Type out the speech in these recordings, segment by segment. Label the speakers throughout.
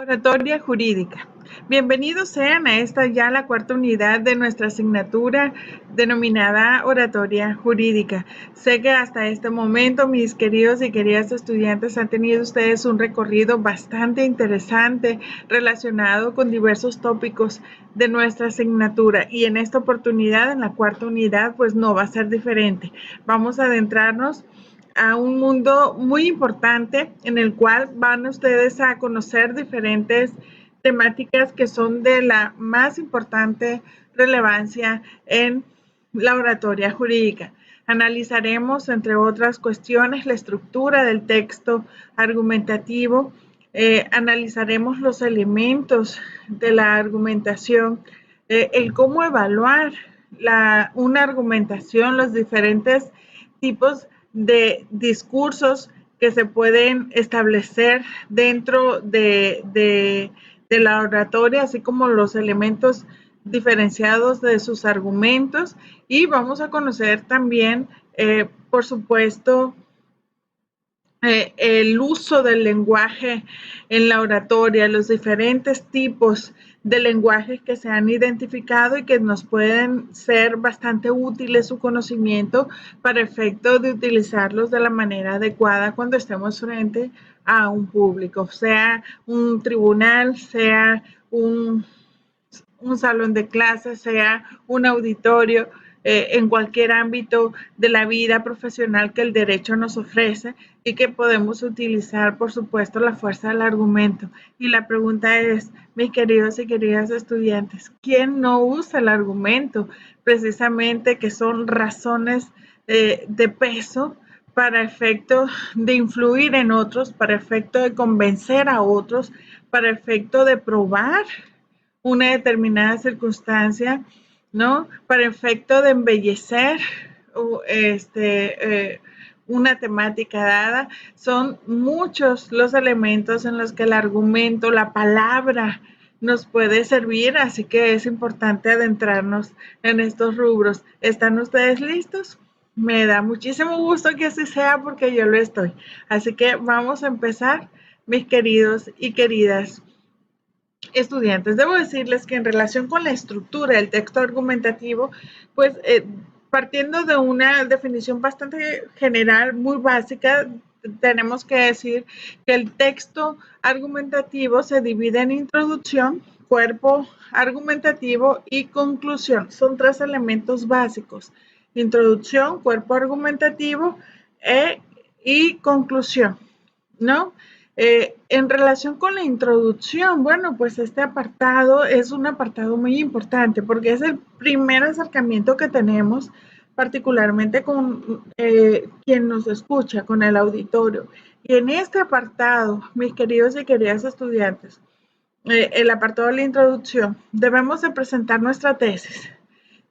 Speaker 1: Oratoria jurídica. Bienvenidos sean a esta ya la cuarta unidad de nuestra asignatura denominada Oratoria Jurídica. Sé que hasta este momento, mis queridos y queridas estudiantes, han tenido ustedes un recorrido bastante interesante relacionado con diversos tópicos de nuestra asignatura, y en esta oportunidad, en la cuarta unidad, pues no va a ser diferente. Vamos a adentrarnos a un mundo muy importante en el cual van ustedes a conocer diferentes temáticas que son de la más importante relevancia en la oratoria jurídica. Analizaremos, entre otras cuestiones, la estructura del texto argumentativo, analizaremos los elementos de la argumentación, el cómo evaluar una argumentación, los diferentes tipos de discursos que se pueden establecer dentro de la oratoria, así como los elementos diferenciados de sus argumentos, y vamos a conocer también, por supuesto, el uso del lenguaje en la oratoria, los diferentes tipos de lenguajes que se han identificado y que nos pueden ser bastante útiles su conocimiento para efecto de utilizarlos de la manera adecuada cuando estemos frente a un público, sea un tribunal, sea un salón de clases, sea un auditorio, en cualquier ámbito de la vida profesional que el derecho nos ofrece, y que podemos utilizar, por supuesto, la fuerza del argumento. Y la pregunta es, mis queridos y queridas estudiantes, ¿quién no usa el argumento? Precisamente que son razones de peso para efecto de influir en otros, para efecto de convencer a otros, para efecto de probar una determinada circunstancia, ¿no? Para efecto de embellecer una temática dada. Son muchos los elementos en los que el argumento, la palabra, nos puede servir, así que es importante adentrarnos en estos rubros. ¿Están ustedes listos? Me da muchísimo gusto que así sea, porque yo lo estoy. Así que vamos a empezar, mis queridos y queridas estudiantes. Debo decirles que en relación con la estructura del texto argumentativo, pues partiendo de una definición bastante general, muy básica, tenemos que decir que el texto argumentativo se divide en introducción, cuerpo argumentativo y conclusión. Son tres elementos básicos: introducción, cuerpo argumentativo y conclusión, ¿no? En relación con la introducción, bueno, pues este apartado es un apartado muy importante porque es el primer acercamiento que tenemos, particularmente con quien nos escucha, con el auditorio. Y en este apartado, mis queridos y queridas estudiantes, el apartado de la introducción, debemos de presentar nuestra tesis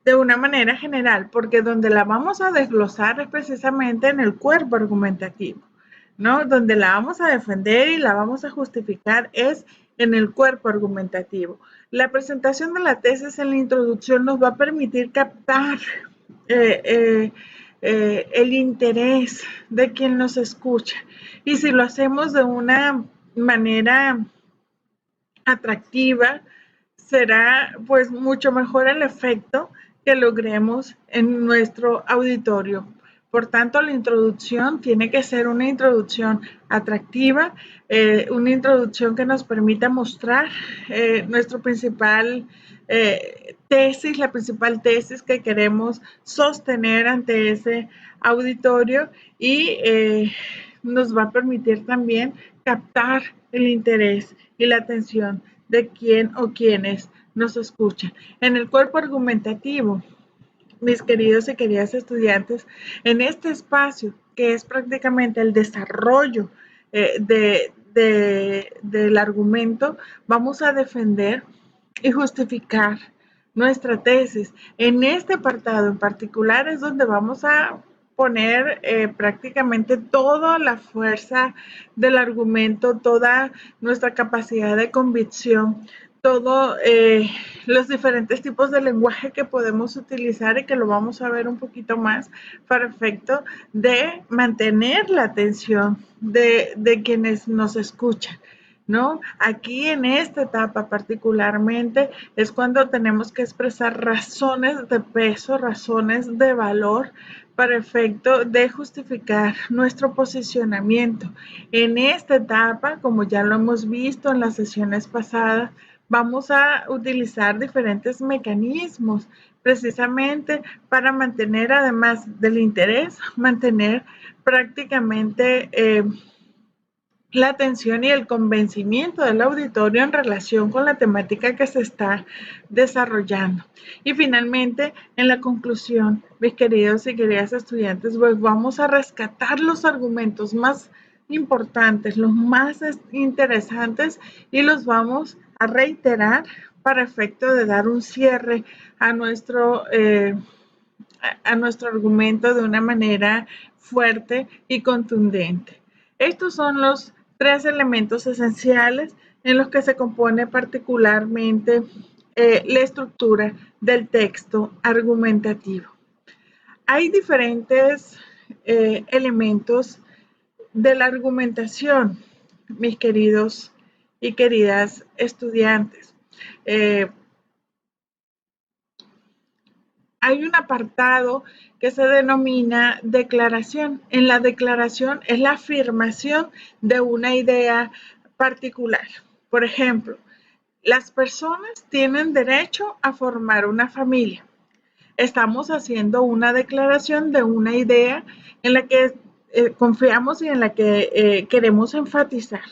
Speaker 1: de una manera general, porque donde la vamos a desglosar es precisamente en el cuerpo argumentativo, ¿no? Donde la vamos a defender y la vamos a justificar es en el cuerpo argumentativo. La presentación de la tesis en la introducción nos va a permitir captar el interés de quien nos escucha. Y si lo hacemos de una manera atractiva, será pues mucho mejor el efecto que logremos en nuestro auditorio. Por tanto, la introducción tiene que ser una introducción atractiva, una introducción que nos permita mostrar nuestro principal tesis, la principal tesis que queremos sostener ante ese auditorio, y nos va a permitir también captar el interés y la atención de quien o quienes nos escuchan. En el cuerpo argumentativo, mis queridos y queridas estudiantes, en este espacio que es prácticamente el desarrollo del argumento, vamos a defender y justificar nuestra tesis. En este apartado en particular es donde vamos a poner prácticamente toda la fuerza del argumento, toda nuestra capacidad de convicción, todos los diferentes tipos de lenguaje que podemos utilizar, y que lo vamos a ver un poquito más para efecto de mantener la atención de quienes nos escuchan, ¿no? Aquí en esta etapa particularmente es cuando tenemos que expresar razones de peso, razones de valor para efecto de justificar nuestro posicionamiento. En esta etapa, como ya lo hemos visto en las sesiones pasadas, vamos a utilizar diferentes mecanismos precisamente para mantener, además del interés, mantener prácticamente la atención y el convencimiento del auditorio en relación con la temática que se está desarrollando. Y finalmente, en la conclusión, mis queridos y queridas estudiantes, pues vamos a rescatar los argumentos más importantes, los más interesantes, y los vamos a reiterar para efecto de dar un cierre a nuestro argumento de una manera fuerte y contundente. Estos son los 3 elementos esenciales en los que se compone particularmente la estructura del texto argumentativo. Hay diferentes elementos de la argumentación, mis queridos y queridas estudiantes. Hay un apartado que se denomina declaración. En la declaración es la afirmación de una idea particular. Por ejemplo, las personas tienen derecho a formar una familia. Estamos haciendo una declaración de una idea en la que confiamos y en la que queremos enfatizar.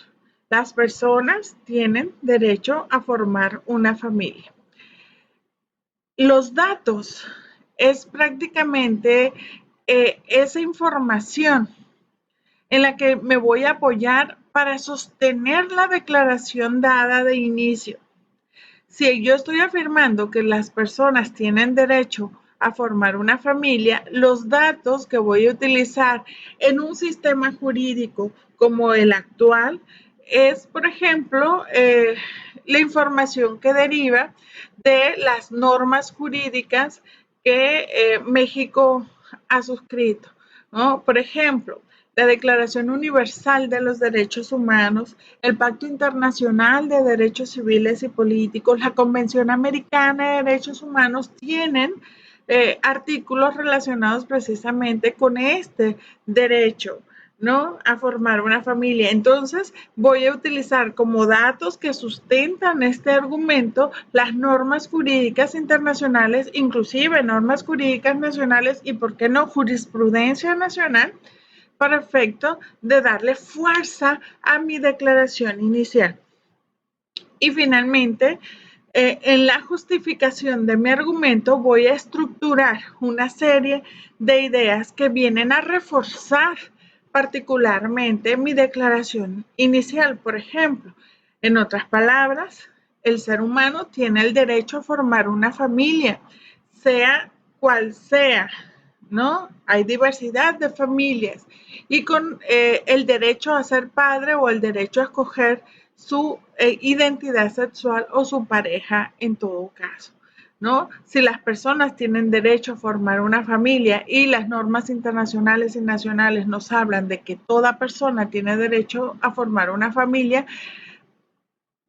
Speaker 1: Las personas tienen derecho a formar una familia. Los datos es prácticamente esa información en la que me voy a apoyar para sostener la declaración dada de inicio. Si yo estoy afirmando que las personas tienen derecho a formar una familia, los datos que voy a utilizar en un sistema jurídico como el actual es, por ejemplo, la información que deriva de las normas jurídicas que México ha suscrito, ¿no? Por ejemplo, la Declaración Universal de los Derechos Humanos, el Pacto Internacional de Derechos Civiles y Políticos, la Convención Americana de Derechos Humanos tienen artículos relacionados precisamente con este derecho, ¿no? A formar una familia. Entonces, voy a utilizar como datos que sustentan este argumento las normas jurídicas internacionales, inclusive normas jurídicas nacionales y, ¿por qué no?, jurisprudencia nacional, para efecto de darle fuerza a mi declaración inicial. Y finalmente, en la justificación de mi argumento voy a estructurar una serie de ideas que vienen a reforzar particularmente mi declaración inicial. Por ejemplo, en otras palabras, el ser humano tiene el derecho a formar una familia, sea cual sea, ¿no? Hay diversidad de familias y con el derecho a ser padre o el derecho a escoger su identidad sexual o su pareja en todo caso, ¿no? Si las personas tienen derecho a formar una familia y las normas internacionales y nacionales nos hablan de que toda persona tiene derecho a formar una familia,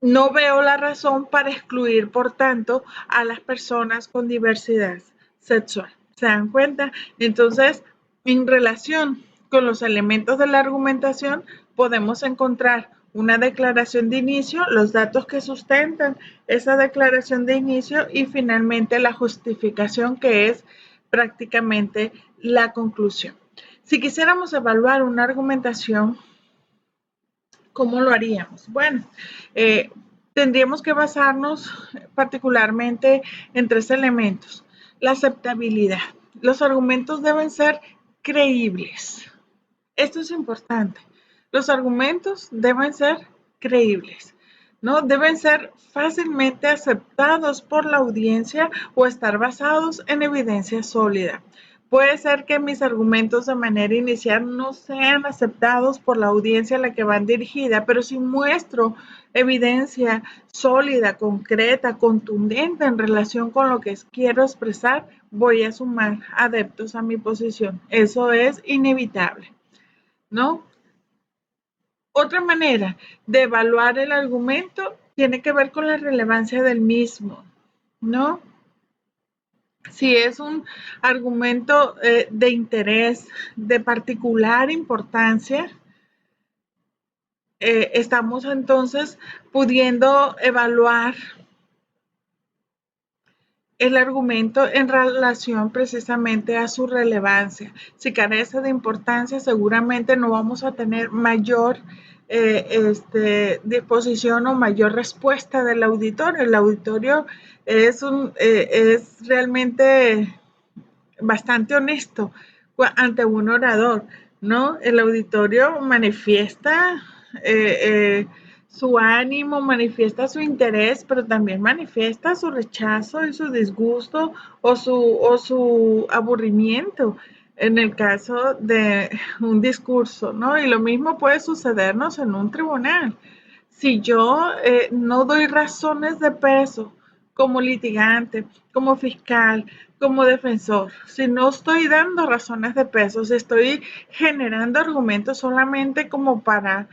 Speaker 1: no veo la razón para excluir, por tanto, a las personas con diversidad sexual. ¿Se dan cuenta? Entonces, en relación con los elementos de la argumentación, podemos encontrar una declaración de inicio, los datos que sustentan esa declaración de inicio y finalmente la justificación, que es prácticamente la conclusión. Si quisiéramos evaluar una argumentación, ¿cómo lo haríamos? Bueno, tendríamos que basarnos particularmente en 3 elementos. La aceptabilidad. Los argumentos deben ser creíbles. Esto es importante. Los argumentos deben ser creíbles, ¿no? Deben ser fácilmente aceptados por la audiencia o estar basados en evidencia sólida. Puede ser que mis argumentos de manera inicial no sean aceptados por la audiencia a la que van dirigida, pero si muestro evidencia sólida, concreta, contundente en relación con lo que quiero expresar, voy a sumar adeptos a mi posición. Eso es inevitable, ¿no? Otra manera de evaluar el argumento tiene que ver con la relevancia del mismo, ¿no? Si es un argumento de interés, de particular importancia, estamos entonces pudiendo evaluar el argumento en relación precisamente a su relevancia. Si carece de importancia, seguramente no vamos a tener mayor disposición o mayor respuesta del auditorio. El auditorio es realmente bastante honesto ante un orador, ¿no? El auditorio manifiesta su ánimo, manifiesta su interés, pero también manifiesta su rechazo y su disgusto o su aburrimiento en el caso de un discurso, ¿no? Y lo mismo puede sucedernos en un tribunal. Si yo no doy razones de peso como litigante, como fiscal, como defensor, si no estoy dando razones de peso, si estoy generando argumentos solamente como para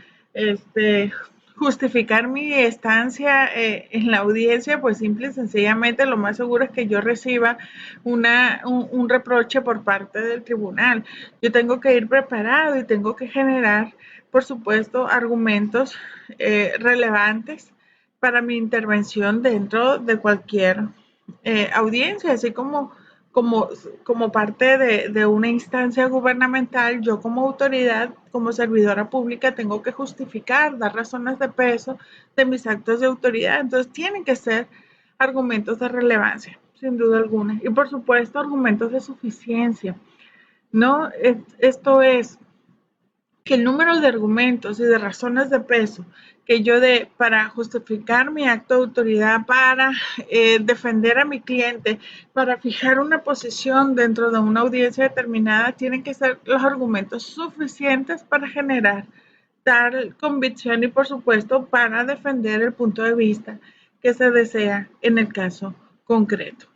Speaker 1: justificar mi estancia en la audiencia, pues simple y sencillamente lo más seguro es que yo reciba un reproche por parte del tribunal. Yo tengo que ir preparado y tengo que generar, por supuesto, argumentos relevantes para mi intervención dentro de cualquier audiencia, así como parte de una instancia gubernamental, yo como autoridad, como servidora pública, tengo que justificar, dar razones de peso de mis actos de autoridad. Entonces, tienen que ser argumentos de relevancia, sin duda alguna. Y por supuesto, argumentos de suficiencia, ¿no? Esto es que el número de argumentos y de razones de peso que yo dé para justificar mi acto de autoridad, para defender a mi cliente, para fijar una posición dentro de una audiencia determinada, tienen que ser los argumentos suficientes para generar tal convicción y, por supuesto, para defender el punto de vista que se desea en el caso concreto.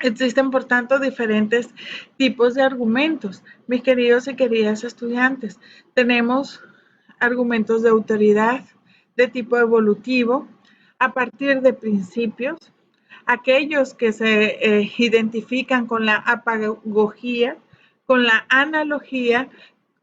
Speaker 1: Existen, por tanto, diferentes tipos de argumentos. Mis queridos y queridas estudiantes, tenemos argumentos de autoridad de tipo evolutivo a partir de principios, aquellos que se identifican con la apagogía, con la analogía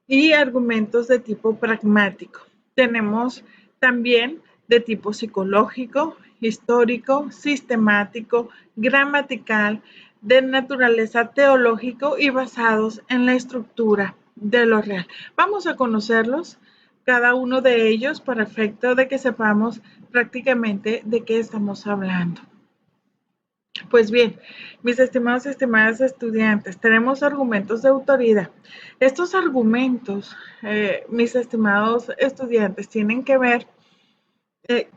Speaker 1: y argumentos de tipo pragmático. Tenemos también de tipo psicológico, histórico, sistemático, gramatical, de naturaleza teológico y basados en la estructura de lo real. Vamos a conocerlos, cada uno de ellos, para efecto de que sepamos prácticamente de qué estamos hablando. Pues bien, mis estimados y estimadas estudiantes, tenemos argumentos de autoridad. Estos argumentos, mis estimados estudiantes, tienen que ver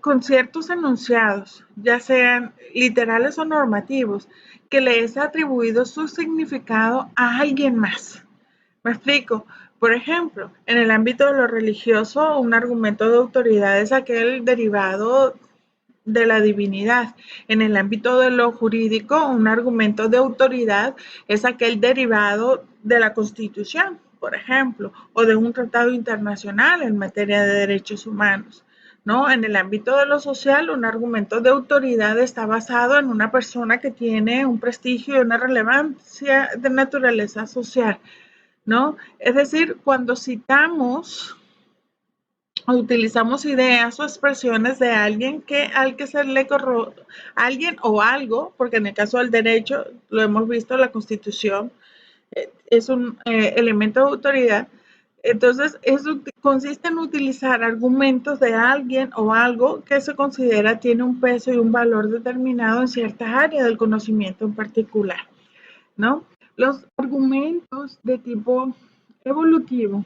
Speaker 1: con ciertos enunciados, ya sean literales o normativos, que le es atribuido su significado a alguien más. ¿Me explico? Por ejemplo, en el ámbito de lo religioso, un argumento de autoridad es aquel derivado de la divinidad. En el ámbito de lo jurídico, un argumento de autoridad es aquel derivado de la Constitución, por ejemplo, o de un tratado internacional en materia de derechos humanos, ¿no? En el ámbito de lo social, un argumento de autoridad está basado en una persona que tiene un prestigio y una relevancia de naturaleza social, ¿no? Es decir, cuando citamos utilizamos ideas o expresiones de alguien al que se le alguien o algo, porque en el caso del derecho, lo hemos visto, la Constitución es un elemento de autoridad. Entonces, eso consiste en utilizar argumentos de alguien o algo que se considera tiene un peso y un valor determinado en ciertas áreas del conocimiento en particular, ¿no? Los argumentos de tipo evolutivo,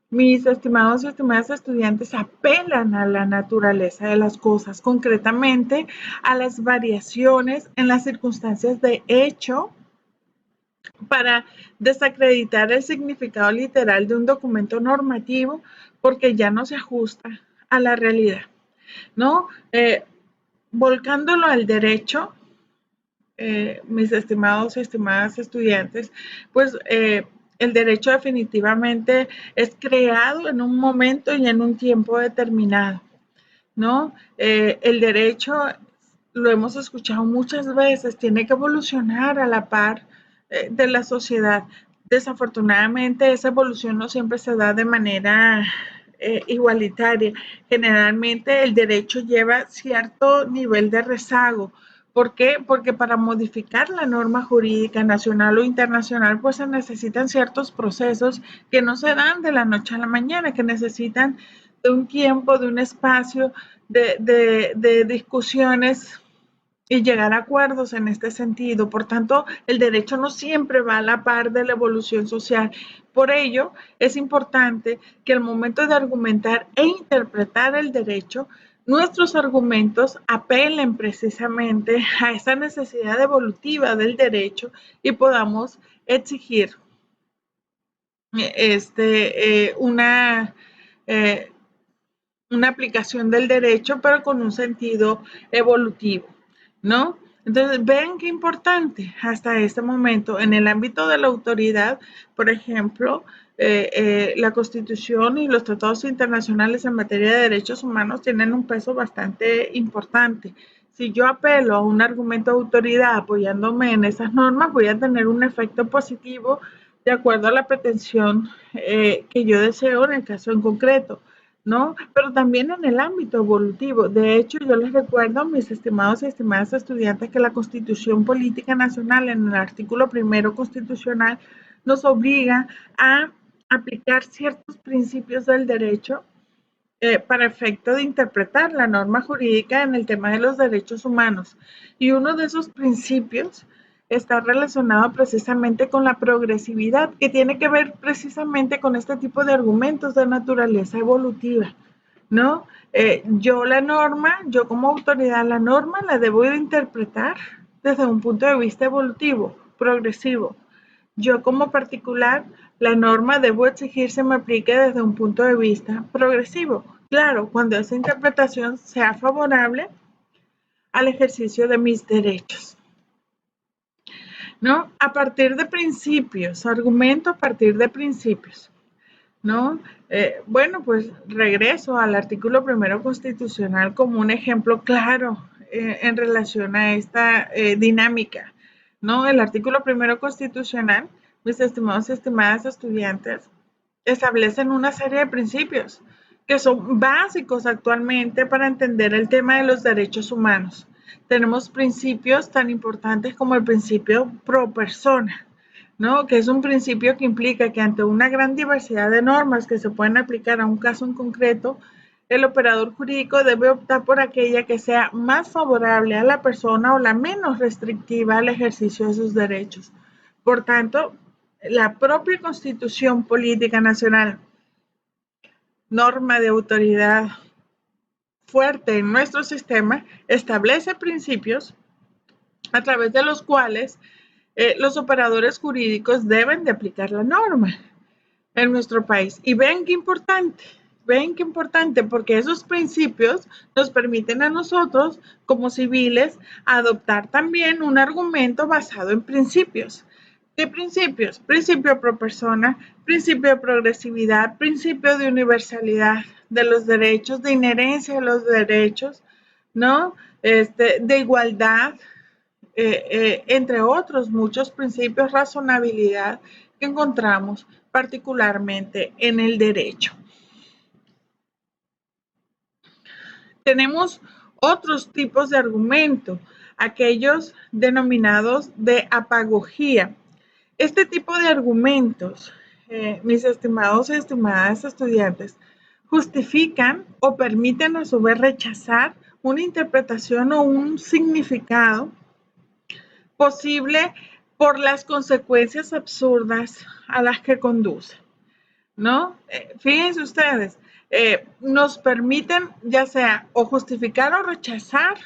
Speaker 1: mis estimados y estimadas estudiantes, apelan a la naturaleza de las cosas, concretamente a las variaciones en las circunstancias de hecho, para desacreditar el significado literal de un documento normativo porque ya no se ajusta a la realidad, ¿no? Volcándolo al derecho, mis estimados y estimadas estudiantes, pues El derecho definitivamente es creado en un momento y en un tiempo determinado, ¿no? El derecho, lo hemos escuchado muchas veces, tiene que evolucionar a la par de la sociedad. Desafortunadamente, esa evolución no siempre se da de manera igualitaria. Generalmente el derecho lleva cierto nivel de rezago. ¿Por qué? Porque para modificar la norma jurídica nacional o internacional, pues se necesitan ciertos procesos que no se dan de la noche a la mañana, que necesitan de un tiempo, de un espacio, de discusiones y llegar a acuerdos en este sentido. Por tanto, el derecho no siempre va a la par de la evolución social. Por ello, es importante que al momento de argumentar e interpretar el derecho, nuestros argumentos apelen precisamente a esa necesidad evolutiva del derecho y podamos exigir eh, una aplicación del derecho, pero con un sentido evolutivo, ¿no? Entonces, ven qué importante hasta este momento en el ámbito de la autoridad, por ejemplo, la Constitución y los tratados internacionales en materia de derechos humanos tienen un peso bastante importante. Si yo apelo a un argumento de autoridad apoyándome en esas normas, voy a tener un efecto positivo de acuerdo a la pretensión que yo deseo en el caso en concreto, ¿no? Pero también en el ámbito evolutivo. De hecho, yo les recuerdo, mis estimados y estimadas estudiantes, que la Constitución Política Nacional, en el artículo primero constitucional, nos obliga a aplicar ciertos principios del derecho para efecto de interpretar la norma jurídica en el tema de los derechos humanos. Y uno de esos principios está relacionado precisamente con la progresividad, que tiene que ver precisamente con este tipo de argumentos de naturaleza evolutiva, ¿no? Yo como autoridad, la norma la debo de interpretar desde un punto de vista evolutivo, progresivo. Yo como particular, la norma debo exigir se me aplique desde un punto de vista progresivo. Claro, cuando esa interpretación sea favorable al ejercicio de mis derechos, ¿no? A partir de principios, argumento a partir de principios, ¿no? Bueno, pues regreso al artículo primero constitucional como un ejemplo claro en relación a esta dinámica, ¿no? El artículo primero constitucional, mis estimados y estimadas estudiantes, establecen una serie de principios que son básicos actualmente para entender el tema de los derechos humanos. Tenemos principios tan importantes como el principio pro persona, ¿no? Que es un principio que implica que ante una gran diversidad de normas que se pueden aplicar a un caso en concreto, el operador jurídico debe optar por aquella que sea más favorable a la persona o la menos restrictiva al ejercicio de sus derechos. Por tanto, la propia Constitución Política Nacional, norma de autoridad fuerte en nuestro sistema, establece principios a través de los cuales los operadores jurídicos deben de aplicar la norma en nuestro país. Y ven qué importante, porque esos principios nos permiten a nosotros, como civiles, adoptar también un argumento basado en principios. ¿Qué principios? Principio pro persona, principio de progresividad, principio de universalidad de los derechos, de inherencia de los derechos, ¿no? De igualdad, entre otros muchos principios, razonabilidad que encontramos particularmente en el derecho. Tenemos otros tipos de argumento, aquellos denominados de apagogía. Este tipo de argumentos, mis estimados y estimadas estudiantes, justifican o permiten a su vez rechazar una interpretación o un significado posible por las consecuencias absurdas a las que conduce, ¿no? Fíjense ustedes, nos permiten ya sea o justificar o rechazar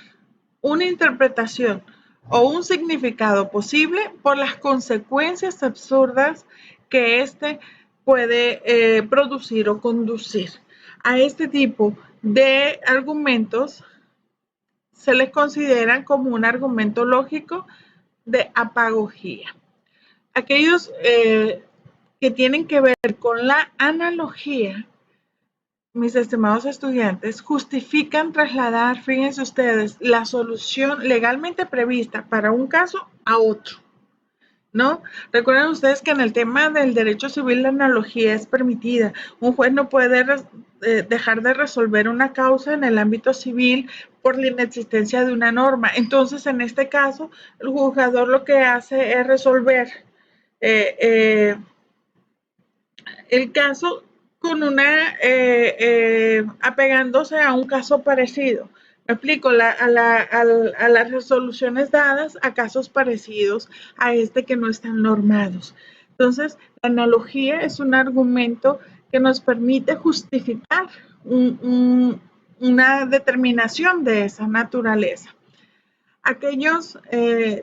Speaker 1: una interpretación o un significado posible por las consecuencias absurdas que éste puede producir o conducir. A este tipo de argumentos se les consideran como un argumento lógico de apagogía. Aquellos que tienen que ver con la analogía, mis estimados estudiantes, justifican trasladar, fíjense ustedes, la solución legalmente prevista para un caso a otro, ¿no? Recuerden ustedes que en el tema del derecho civil la analogía es permitida. Un juez no puede dejar de resolver una causa en el ámbito civil por la inexistencia de una norma. Entonces, en este caso, el juzgador lo que hace es resolver eh, eh, el caso con apegándose a un caso parecido. Me explico, a las resoluciones dadas a casos parecidos a este que no están normados. Entonces, la analogía es un argumento que nos permite justificar una determinación de esa naturaleza.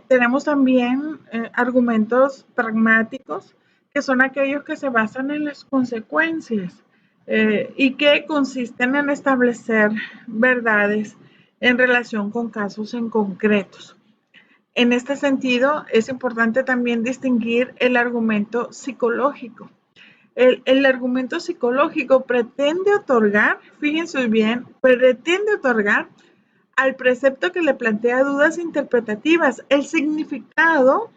Speaker 1: Tenemos también argumentos pragmáticos, que son aquellos que se basan en las consecuencias y que consisten en establecer verdades en relación con casos en concretos. En este sentido, es importante también distinguir el argumento psicológico. El argumento psicológico pretende otorgar, fíjense bien, pretende otorgar al precepto que le plantea dudas interpretativas el significado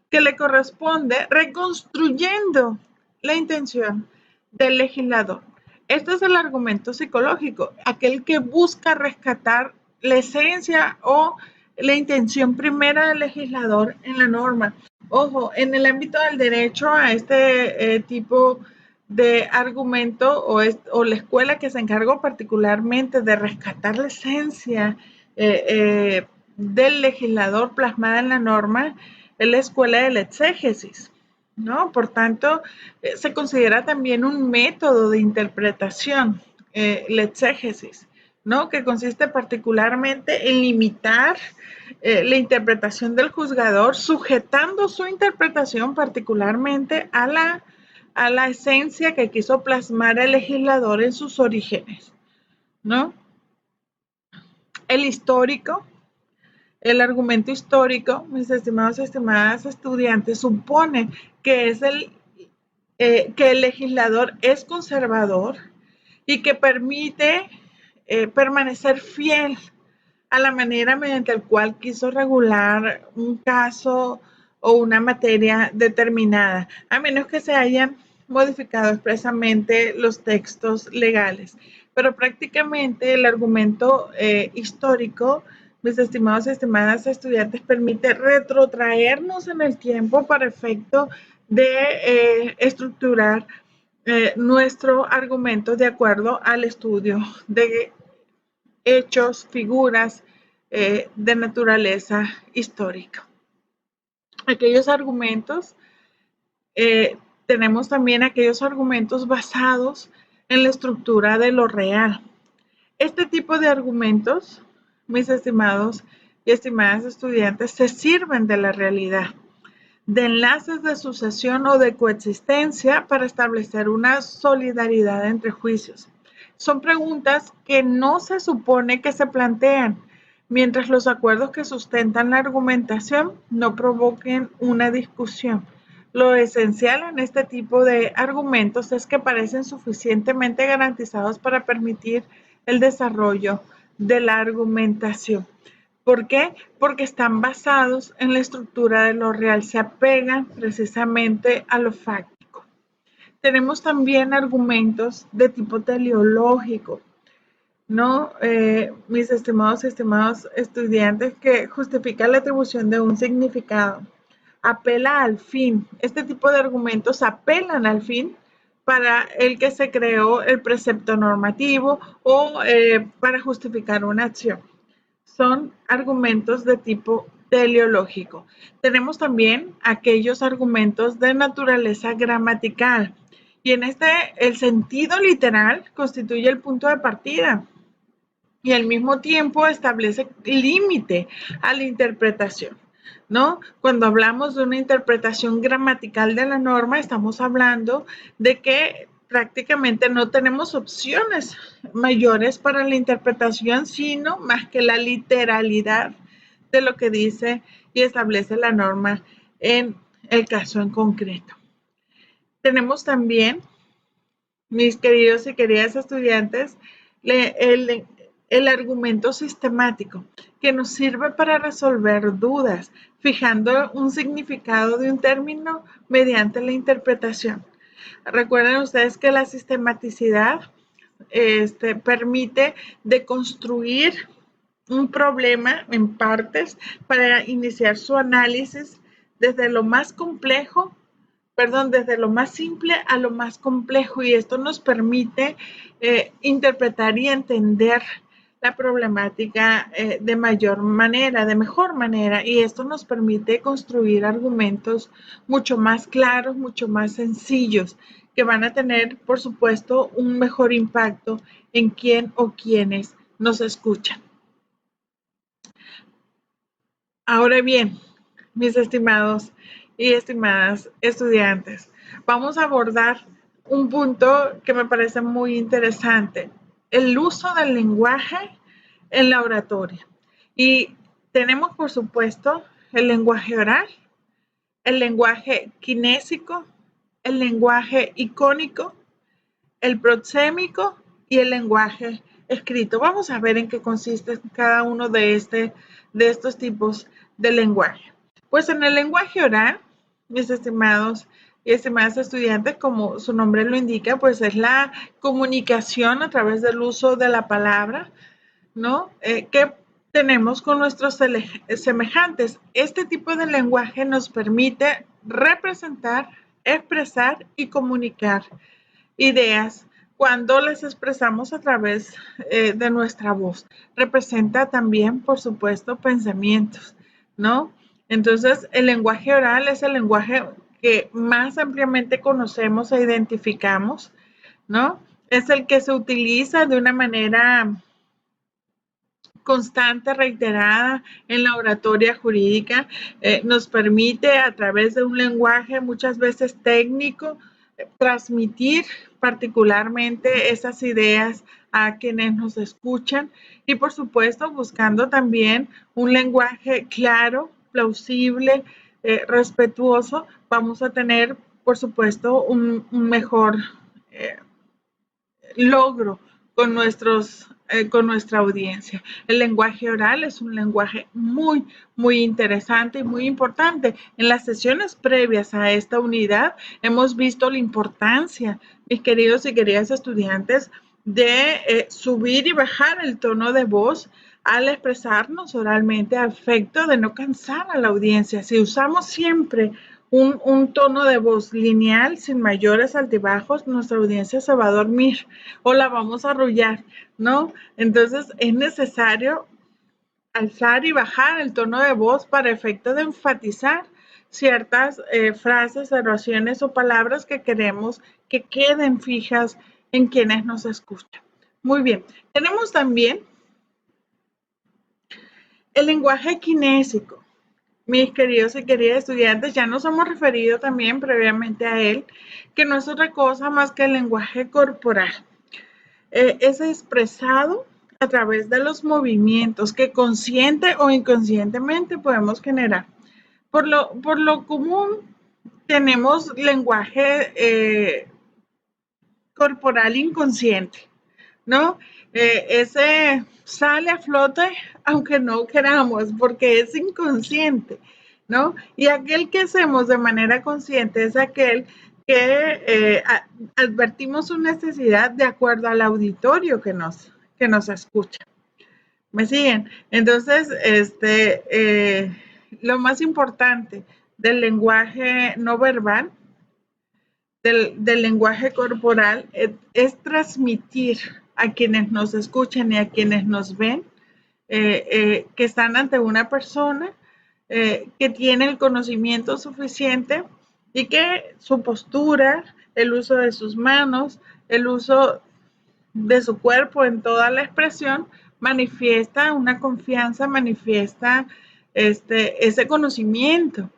Speaker 1: que le corresponde, reconstruyendo la intención del legislador. Este es el argumento psicológico, aquel que busca rescatar la esencia o la intención primera del legislador en la norma. Ojo, en el ámbito del derecho a este tipo de argumento o la escuela que se encargó particularmente de rescatar la esencia del legislador plasmada en la norma, es la escuela de la exégesis, ¿no? Por tanto, se considera también un método de interpretación, la exégesis, ¿no? Que consiste particularmente en limitar la interpretación del juzgador, sujetando su interpretación particularmente a la esencia que quiso plasmar el legislador en sus orígenes, ¿no? El histórico, el argumento histórico, mis estimados y estimadas estudiantes, supone que que el legislador es conservador y que permite permanecer fiel a la manera mediante la cual quiso regular un caso o una materia determinada, a menos que se hayan modificado expresamente los textos legales. Pero prácticamente el argumento histórico, mis estimados y estimadas estudiantes, permite retrotraernos en el tiempo para efecto de estructurar nuestro argumento de acuerdo al estudio de hechos, figuras de naturaleza histórica. Aquellos argumentos, tenemos también aquellos argumentos basados en la estructura de lo real. Este tipo de argumentos, mis estimados y estimadas estudiantes, se sirven de la realidad, de enlaces de sucesión o de coexistencia para establecer una solidaridad entre juicios. Son preguntas que no se supone que se plantean, mientras los acuerdos que sustentan la argumentación no provoquen una discusión. Lo esencial en este tipo de argumentos es que parecen suficientemente garantizados para permitir el desarrollo de la argumentación. ¿Por qué? Porque están basados en la estructura de lo real, se apegan precisamente a lo fáctico. Tenemos también argumentos de tipo teleológico, ¿no? Mis estimados estudiantes, que justifica la atribución de un significado. Apela al fin. Este tipo de argumentos apelan al fin para el que se creó el precepto normativo o para justificar una acción. Son argumentos de tipo teleológico. Tenemos también aquellos argumentos de naturaleza gramatical. Y en el sentido literal constituye el punto de partida y al mismo tiempo establece límite a la interpretación, ¿no? Cuando hablamos de una interpretación gramatical de la norma, estamos hablando de que prácticamente no tenemos opciones mayores para la interpretación, sino más que la literalidad de lo que dice y establece la norma en el caso en concreto. Tenemos también, mis queridos y queridas estudiantes, el argumento sistemático, que nos sirve para resolver dudas, fijando un significado de un término mediante la interpretación. Recuerden ustedes que la sistematicidad permite deconstruir un problema en partes para iniciar su análisis desde lo más complejo, desde lo más simple a lo más complejo, y esto nos permite interpretar y entender la problemática de mejor manera, y esto nos permite construir argumentos mucho más claros, mucho más sencillos, que van a tener, por supuesto, un mejor impacto en quién o quienes nos escuchan. Ahora bien, mis estimados y estimadas estudiantes, vamos a abordar un punto que me parece muy interesante: el uso del lenguaje en la oratoria. Y tenemos, por supuesto, el lenguaje oral, el lenguaje kinésico, el lenguaje icónico, el proxémico y el lenguaje escrito. Vamos a ver en qué consiste cada uno de estos tipos de lenguaje. Pues en el lenguaje oral, mis estimados y estimadas estudiantes, como su nombre lo indica, pues es la comunicación a través del uso de la palabra, ¿no? Que tenemos con nuestros semejantes. Este tipo de lenguaje nos permite representar, expresar y comunicar ideas cuando las expresamos a través de nuestra voz. Representa también, por supuesto, pensamientos, ¿no? Entonces, el lenguaje oral es el lenguaje que más ampliamente conocemos e identificamos, ¿no? Es el que se utiliza de una manera constante, reiterada en la oratoria jurídica. Nos permite, a través de un lenguaje muchas veces técnico, transmitir particularmente esas ideas a quienes nos escuchan, y por supuesto buscando también un lenguaje claro, plausible, respetuoso. Vamos a tener, por supuesto, un mejor logro con nuestra audiencia. El lenguaje oral es un lenguaje muy, muy interesante y muy importante. En las sesiones previas a esta unidad hemos visto la importancia, mis queridos y queridas estudiantes, de subir y bajar el tono de voz al expresarnos oralmente, a efecto de no cansar a la audiencia. Si usamos siempre un tono de voz lineal, sin mayores altibajos, nuestra audiencia se va a dormir o la vamos a arrullar, ¿no? Entonces es necesario alzar y bajar el tono de voz para efecto de enfatizar ciertas frases, oraciones o palabras que queremos que queden fijas en quienes nos escuchan. Muy bien, tenemos también el lenguaje kinésico. Mis queridos y queridas estudiantes, ya nos hemos referido también previamente a él, que no es otra cosa más que el lenguaje corporal. Es expresado a través de los movimientos que consciente o inconscientemente podemos generar. Por lo común, tenemos lenguaje corporal inconsciente, ¿no? Ese sale a flote aunque no queramos, porque es inconsciente, ¿no? Y aquel que hacemos de manera consciente es aquel que advertimos su necesidad de acuerdo al auditorio que nos escucha. ¿Me siguen? Entonces, lo más importante del lenguaje no verbal, del lenguaje corporal, es transmitir a quienes nos escuchan y a quienes nos ven que están ante una persona que tiene el conocimiento suficiente y que su postura, el uso de sus manos, el uso de su cuerpo en toda la expresión, manifiesta una confianza, manifiesta ese conocimiento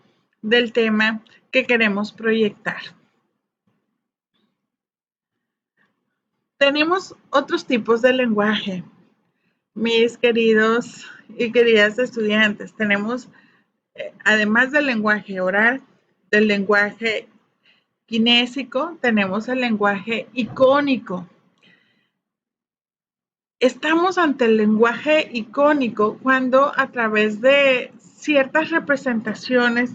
Speaker 1: del tema que queremos proyectar. Tenemos otros tipos de lenguaje, mis queridos y queridas estudiantes. Tenemos, además del lenguaje oral, del lenguaje kinésico, tenemos el lenguaje icónico. Estamos ante el lenguaje icónico cuando a través de ciertas representaciones,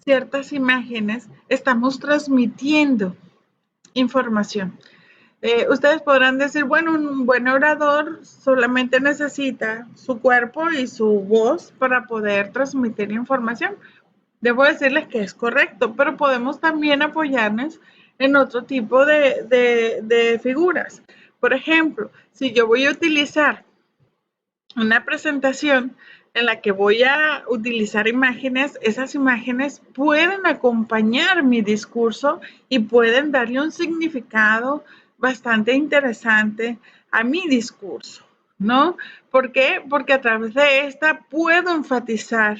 Speaker 1: ciertas imágenes, estamos transmitiendo información. Ustedes podrán decir, bueno, un buen orador solamente necesita su cuerpo y su voz para poder transmitir información. Debo decirles que es correcto, pero podemos también apoyarnos en otro tipo de figuras. Por ejemplo, si yo voy a utilizar una presentación en la que voy a utilizar imágenes, esas imágenes pueden acompañar mi discurso y pueden darle un significado bastante interesante a mi discurso, ¿no? ¿Por qué? Porque a través de esta puedo enfatizar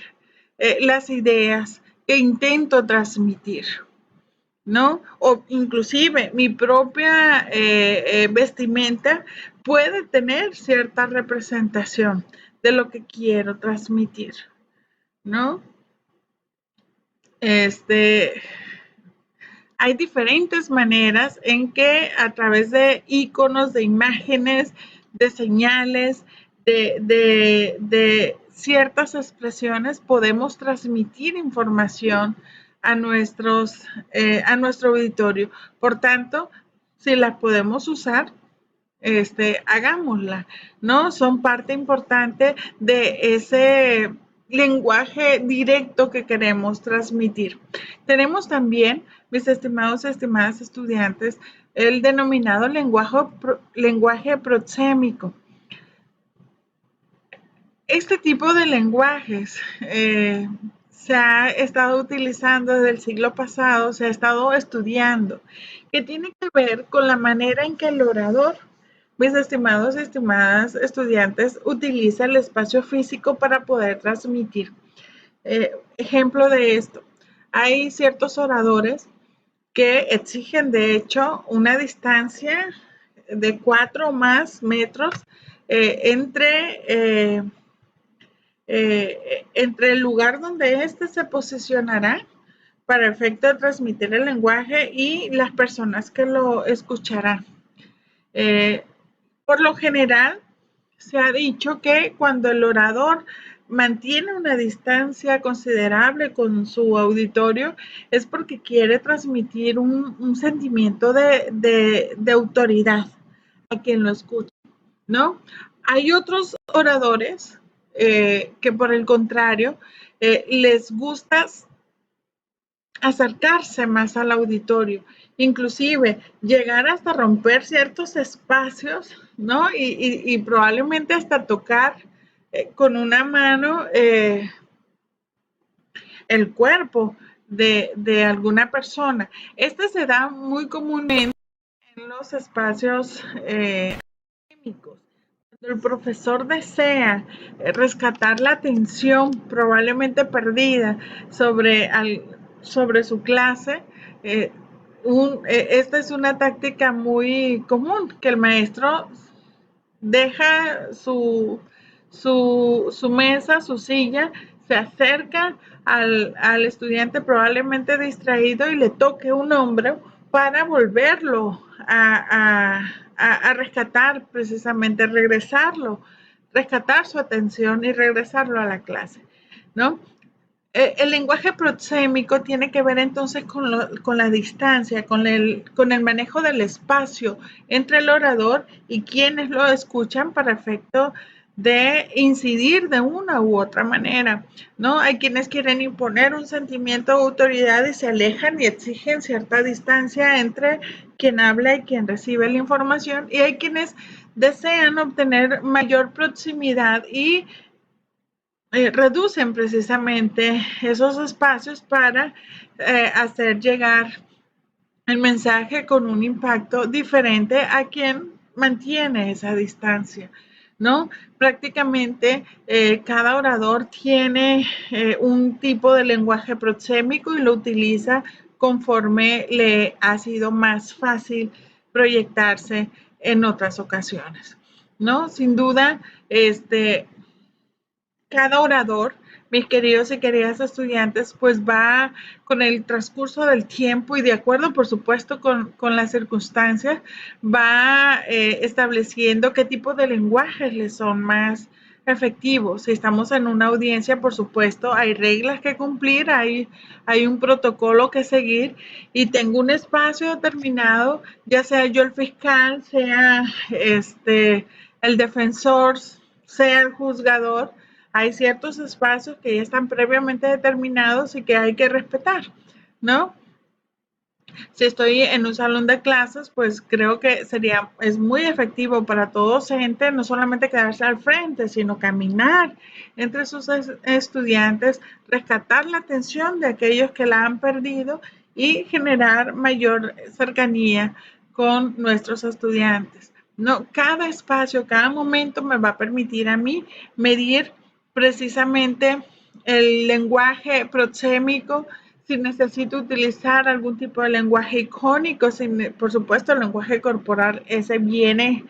Speaker 1: las ideas que intento transmitir, ¿no? O inclusive mi propia vestimenta puede tener cierta representación de lo que quiero transmitir, ¿no? Hay diferentes maneras en que a través de iconos, de imágenes, de señales, de ciertas expresiones podemos transmitir información a nuestro auditorio. Por tanto, si las podemos usar, hagámosla, ¿no? Son parte importante de ese lenguaje directo que queremos transmitir. Tenemos también, mis estimados y estimadas estudiantes, el denominado lenguaje proxémico. Este tipo de lenguajes se ha estado utilizando desde el siglo pasado, se ha estado estudiando, que tiene que ver con la manera en que el orador, mis estimados y estimadas estudiantes, utiliza el espacio físico para poder transmitir. Ejemplo de esto, hay ciertos oradores que exigen de hecho una distancia de 4 o más metros entre el lugar donde éste se posicionará para efecto de transmitir el lenguaje y las personas que lo escucharán. Por lo general, se ha dicho que cuando el orador mantiene una distancia considerable con su auditorio es porque quiere transmitir un sentimiento de autoridad a quien lo escucha, ¿no? Hay otros oradores que por el contrario les gusta acercarse más al auditorio, inclusive llegar hasta romper ciertos espacios, ¿no? Y probablemente hasta tocar con una mano el cuerpo de alguna persona. Este se da muy comúnmente en los espacios académicos. Cuando el profesor desea rescatar la atención probablemente perdida sobre su clase, esta es una táctica muy común, que el maestro deja su mesa, su silla, se acerca al estudiante probablemente distraído y le toque un hombro para volverlo a rescatar, precisamente rescatar su atención y regresarlo a la clase, ¿no? El lenguaje proxémico tiene que ver entonces con la distancia, con el manejo del espacio entre el orador y quienes lo escuchan para efecto de incidir de una u otra manera, ¿no? Hay quienes quieren imponer un sentimiento de autoridad y se alejan y exigen cierta distancia entre quien habla y quien recibe la información, y hay quienes desean obtener mayor proximidad y reducen precisamente esos espacios para hacer llegar el mensaje con un impacto diferente a quien mantiene esa distancia, ¿no? Prácticamente cada orador tiene un tipo de lenguaje proxémico y lo utiliza conforme le ha sido más fácil proyectarse en otras ocasiones, ¿no? Sin duda, cada orador mis queridos y queridas estudiantes, pues va con el transcurso del tiempo y de acuerdo, por supuesto, con las circunstancias, va estableciendo qué tipo de lenguajes les son más efectivos. Si estamos en una audiencia, por supuesto, hay reglas que cumplir, hay un protocolo que seguir y tengo un espacio determinado, ya sea yo el fiscal, sea el defensor, sea el juzgador, hay ciertos espacios que ya están previamente determinados y que hay que respetar, ¿no? Si estoy en un salón de clases, pues creo que es muy efectivo para todo docente no solamente quedarse al frente, sino caminar entre sus estudiantes, rescatar la atención de aquellos que la han perdido y generar mayor cercanía con nuestros estudiantes. No, cada espacio, cada momento me va a permitir a mí medir precisamente el lenguaje proxémico, si necesito utilizar algún tipo de lenguaje icónico, por supuesto el lenguaje corporal, ese viene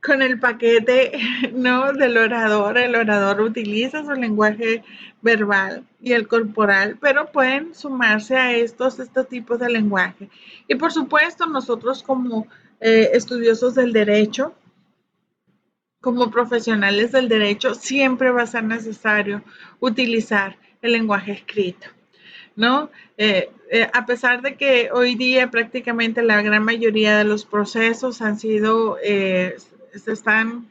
Speaker 1: con el paquete, ¿no? Del orador. El orador utiliza su lenguaje verbal y el corporal, pero pueden sumarse a estos tipos de lenguaje. Y por supuesto nosotros como estudiosos del derecho, como profesionales del derecho, siempre va a ser necesario utilizar el lenguaje escrito, ¿no? A pesar de que hoy día prácticamente la gran mayoría de los procesos se están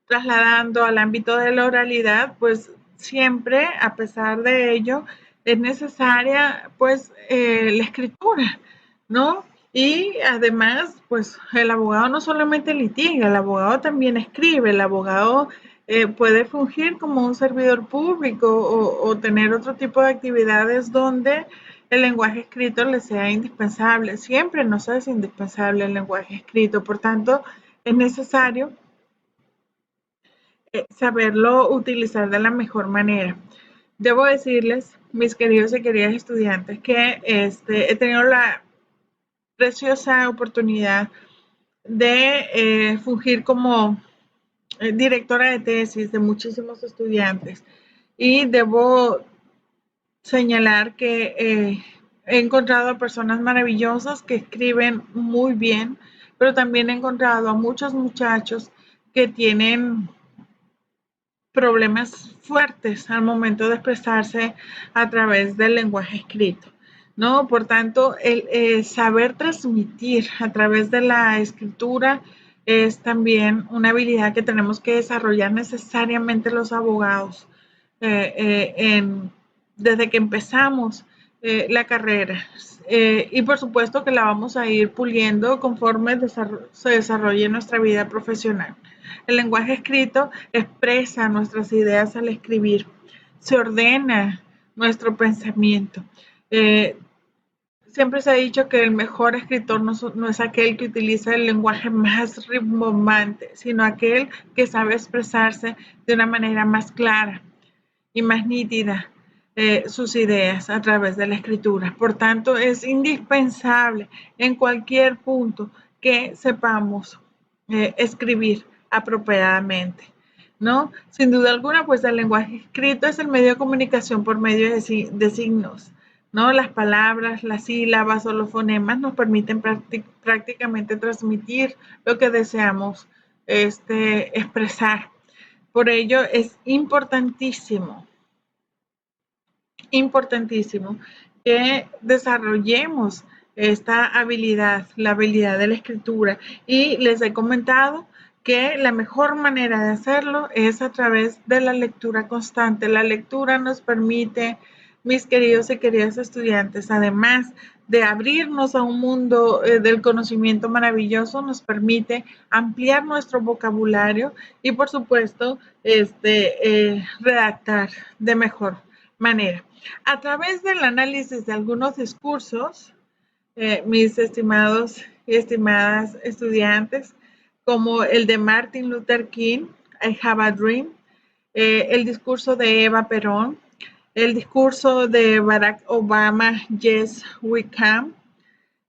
Speaker 1: trasladando al ámbito de la oralidad, pues siempre, a pesar de ello, es necesaria pues la escritura, ¿no? Y además, pues el abogado no solamente litiga, el abogado también escribe, el abogado puede fungir como un servidor público o tener otro tipo de actividades donde el lenguaje escrito le sea indispensable. Siempre nos es indispensable el lenguaje escrito, por tanto, es necesario saberlo utilizar de la mejor manera. Debo decirles, mis queridos y queridas estudiantes, que he tenido la preciosa oportunidad de fungir como directora de tesis de muchísimos estudiantes y debo señalar que he encontrado a personas maravillosas que escriben muy bien, pero también he encontrado a muchos muchachos que tienen problemas fuertes al momento de expresarse a través del lenguaje escrito, ¿no? Por tanto, el saber transmitir a través de la escritura es también una habilidad que tenemos que desarrollar necesariamente los abogados desde que empezamos la carrera. Y por supuesto que la vamos a ir puliendo conforme se desarrolle nuestra vida profesional. El lenguaje escrito expresa nuestras ideas al escribir, se ordena nuestro pensamiento. Siempre se ha dicho que el mejor escritor no es aquel que utiliza el lenguaje más rimbombante, sino aquel que sabe expresarse de una manera más clara y más nítida sus ideas a través de la escritura. Por tanto, es indispensable en cualquier punto que sepamos escribir apropiadamente, ¿no? Sin duda alguna, pues el lenguaje escrito es el medio de comunicación por medio de signos, ¿no? Las palabras, las sílabas o los fonemas nos permiten prácticamente transmitir lo que deseamos expresar. Por ello es importantísimo que desarrollemos esta habilidad, la habilidad de la escritura. Y les he comentado que la mejor manera de hacerlo es a través de la lectura constante. La lectura nos permite, mis queridos y queridas estudiantes, además de abrirnos a un mundo del conocimiento maravilloso, nos permite ampliar nuestro vocabulario y, por supuesto, redactar de mejor manera. A través del análisis de algunos discursos, mis estimados y estimadas estudiantes, como el de Martin Luther King, I Have a Dream, el discurso de Eva Perón, el discurso de Barack Obama, Yes, We Can,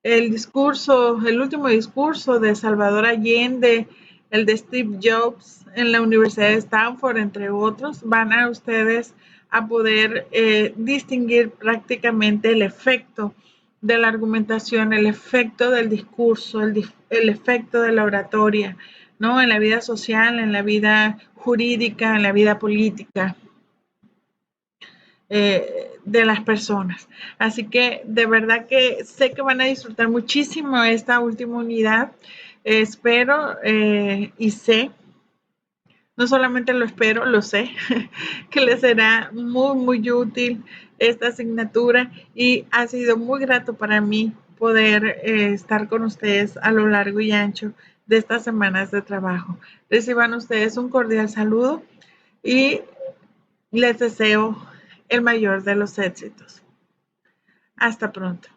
Speaker 1: el último discurso de Salvador Allende, el de Steve Jobs en la Universidad de Stanford, entre otros, van a ustedes a poder distinguir prácticamente el efecto de la argumentación, el efecto del discurso, el efecto de la oratoria, ¿no? En la vida social, en la vida jurídica, en la vida política de las personas. Así que de verdad que sé que van a disfrutar muchísimo esta última unidad. Espero y sé, no solamente lo espero, lo sé, que les será muy, muy útil esta asignatura y ha sido muy grato para mí poder estar con ustedes a lo largo y ancho de estas semanas de trabajo. Reciban ustedes un cordial saludo y les deseo el mayor de los éxitos. Hasta pronto.